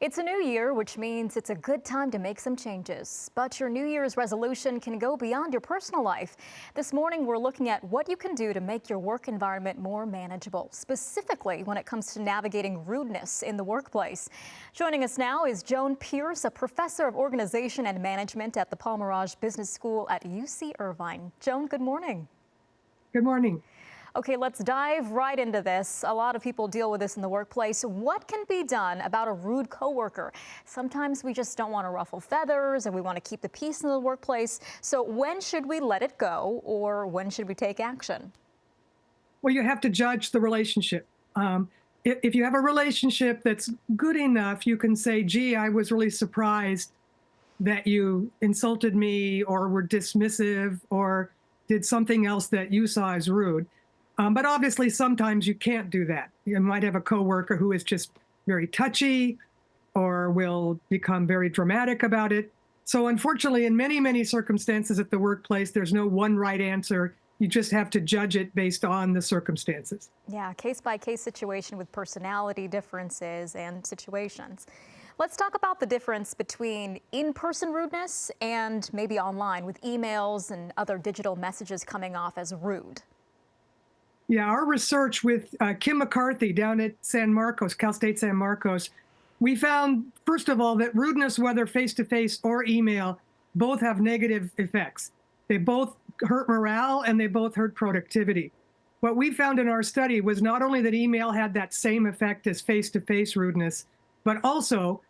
It's a new year, which means it's a good time to make some changes. But your New Year's resolution can go beyond your personal life. This morning, we're looking at what you can do to make your work environment more manageable, specifically when it comes to navigating rudeness in the workplace. Joining us now is Jone Pearce, a professor of organization and management at the Paul Merage Business School at UC Irvine. Jone, good morning. Good morning. Okay, let's dive right into this. A lot of people deal with this in the workplace. What can be done about a rude coworker? Sometimes we just don't want to ruffle feathers and we want to keep the peace in the workplace. So when should we let it go, or when should we take action? Well, you have to judge the relationship. If you have a relationship that's good enough, you can say, gee, I was really surprised that you insulted me or were dismissive or did something else that you saw as rude. But obviously, sometimes you can't do that. You might have a coworker who is just very touchy or will become very dramatic about it. So unfortunately, in many, many circumstances at the workplace, there's no one right answer. You just have to judge it based on the circumstances. Yeah, case-by-case situation with personality differences and situations. Let's talk about the difference between in-person rudeness and maybe online with emails and other digital messages coming off as rude. Yeah, our research with Kim McCarthy down at San Marcos, Cal State San Marcos, we found, first of all, that rudeness, whether face-to-face or email, both have negative effects. They both hurt morale and they both hurt productivity. What we found in our study was not only that email had that same effect as face-to-face rudeness, but also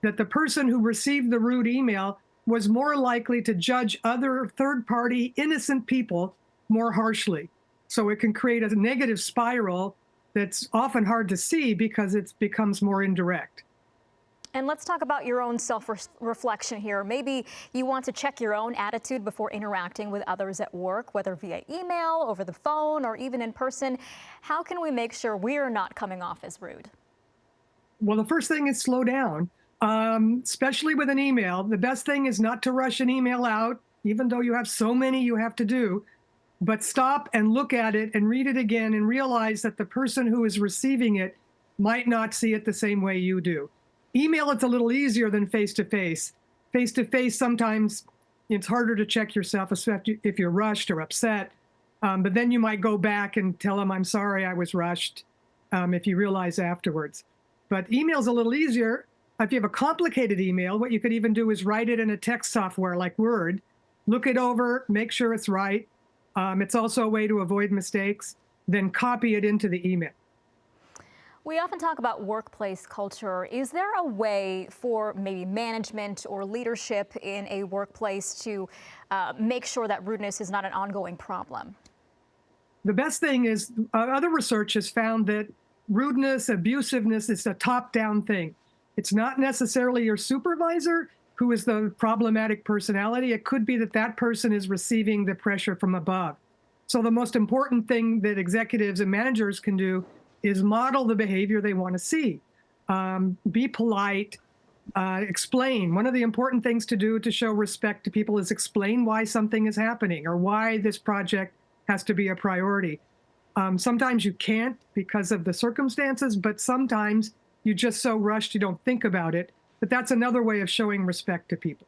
that the person who received the rude email was more likely to judge other third-party innocent people more harshly. So it can create a negative spiral that's often hard to see because it becomes more indirect. And let's talk about your own self-reflection here. Maybe you want to check your own attitude before interacting with others at work, whether via email, over the phone, or even in person. How can we make sure we're not coming off as rude? Well, the first thing is slow down, especially with an email. The best thing is not to rush an email out, even though you have so many you have to do. But stop and look at it and read it again and realize that the person who is receiving it might not see it the same way you do. Email, it's a little easier than face-to-face. Face-to-face, sometimes it's harder to check yourself, especially if you're rushed or upset. But then you might go back and tell them, I'm sorry I was rushed, if you realize afterwards. But email's a little easier. If you have a complicated email, what you could even do is write it in a text software like Word, look it over, make sure it's right. It's also a way to avoid mistakes, then copy it into the email. We often talk about workplace culture. Is there a way for maybe management or leadership in a workplace to make sure that rudeness is not an ongoing problem? The best thing is other research has found that rudeness, abusiveness is a top-down thing. It's not necessarily your supervisor who is the problematic personality. It could be that that person is receiving the pressure from above. So the most important thing that executives and managers can do is model the behavior they want to see. Be polite, explain. One of the important things to do to show respect to people is explain why something is happening or why this project has to be a priority. Sometimes you can't because of the circumstances, but sometimes you're just so rushed you don't think about it. But that's another way of showing respect to people.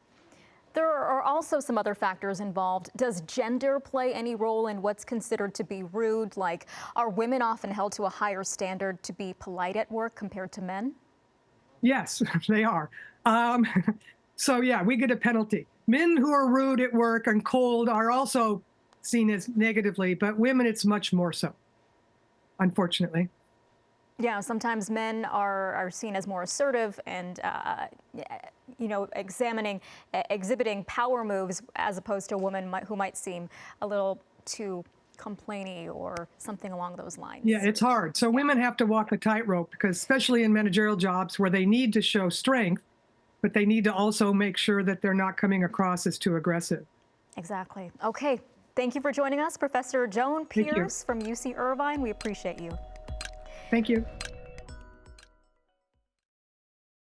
There are also some other factors involved. Does gender play any role in what's considered to be rude? Like, are women often held to a higher standard to be polite at work compared to men? Yes, they are. So yeah, we get a penalty. Men who are rude at work and cold are also seen as negatively, but women, it's much more so, unfortunately. Yeah, sometimes men are seen as more assertive and, exhibiting power moves as opposed to a woman who might seem a little too complainy or something along those lines. Yeah, it's hard. So women have to walk a tightrope because especially in managerial jobs where they need to show strength, but they need to also make sure that they're not coming across as too aggressive. Exactly. Okay. Thank you for joining us, Professor Jone Pearce from UC Irvine. We appreciate you. Thank you.